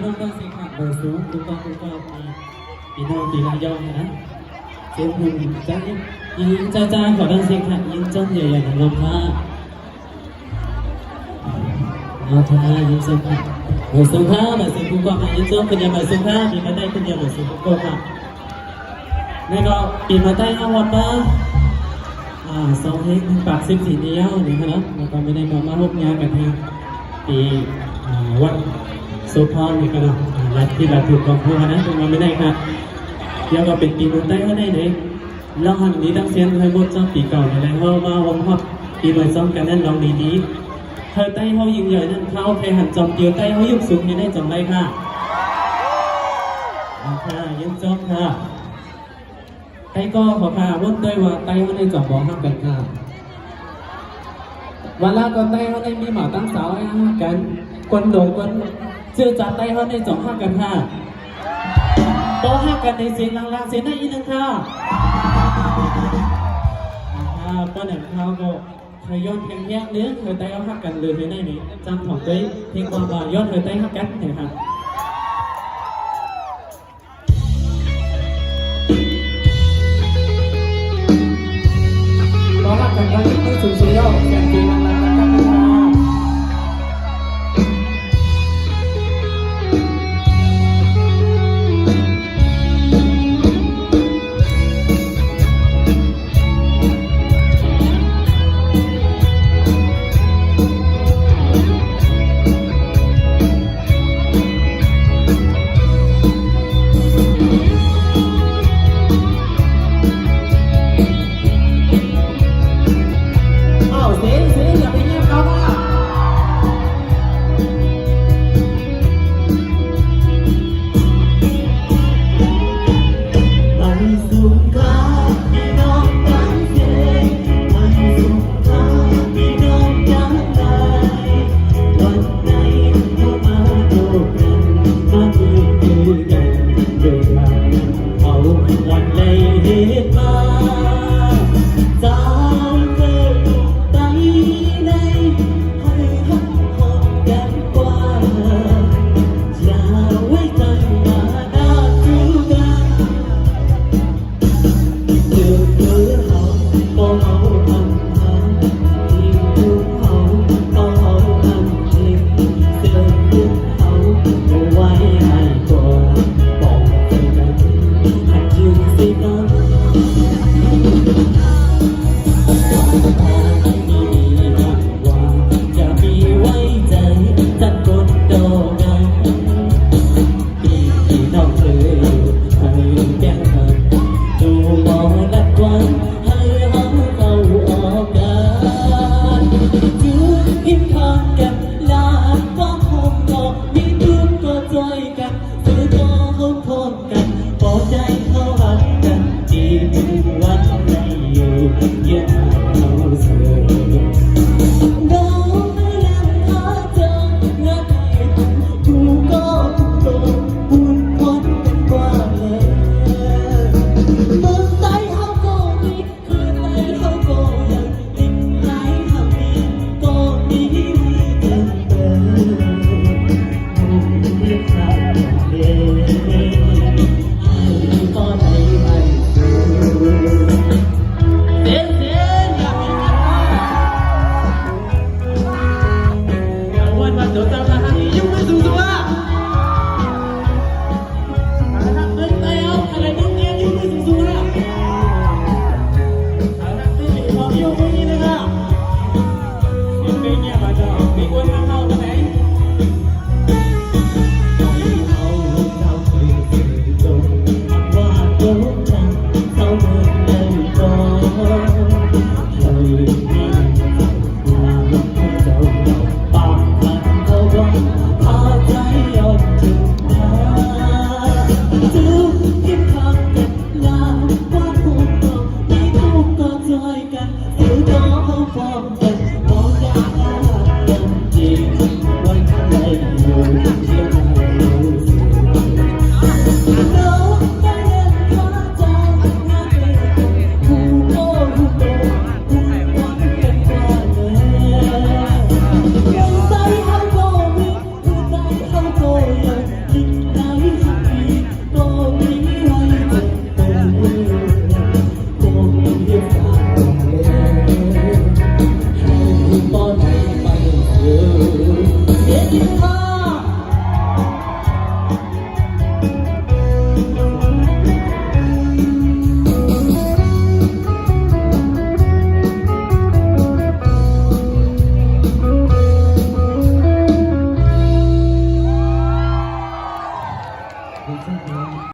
น้องตั้งเสียงขัดเบอร์สูงตุ้งต้องพี่น้องตีลายองนะเสียงหุ่นจ้ายิงจ้าขอตั้งเสียงขัดยิงจ้องใหญ่ๆของลมผ้าเอาท่ายิงเสียงขัดเบอร์สูงผ้าเบอร์สูงกุ้งก็ยิงจ้องเป็นยาเบอร์สูงผ้าปีมาได้เป็นยาเบอร์สูงกุ้งก็นี่ก็ปีมาได้เอาวัดบ้างสองเฮกปากสิบสี่นิ้วนี่ครับแล้วก็ไม่ได้มาร่วมงานกันที่ปีวัดโซพอนนี่ก็เนาะรัฐที่เราถูกกองทัพนะตรงนั้นไม่ได้ครับเดี๋ยวก็เป็นปีมันได้ก็ได้เลยเราหันนี้ตั้งเสียนเคยหมดจ้องปีเก่าในไรเขามาวันฮอดปีใหม่ซ้อมกันนั่นลองดีๆเคยใต้เขายิงใหญ่นั่นเขาเคยหันจอมเดียวใต้เขายุบสูงนี่ได้จอมได้ค่ะค่ะยิงจอมค่ะไต้ก็ขอพาวนด้วยว่าไต้ว่าในจอบบอกห้ามกันค่ะวันละก็ไต้ว่าในมีหมาตั้งสาวให้ห้ามกันคนโดนคนเชื่อจัดไต้ว่าในจอบห้ามกันค่ะโตห้ามกันในเสียงลังๆเสียงได้อีกนึงค่ะป้อนแหนมเขาก็เคยย้อนเพลงแยกเนื้อเคยไต้ว่าห้ามกันเลยเพลงได้นี้จำของตัวเพลงความว่าย้อนเคยไต้ห้ามกันเห็นค่ะก็รักกันกันที่สูงสุดยอดกันจริงๆนะกันเป็นทาง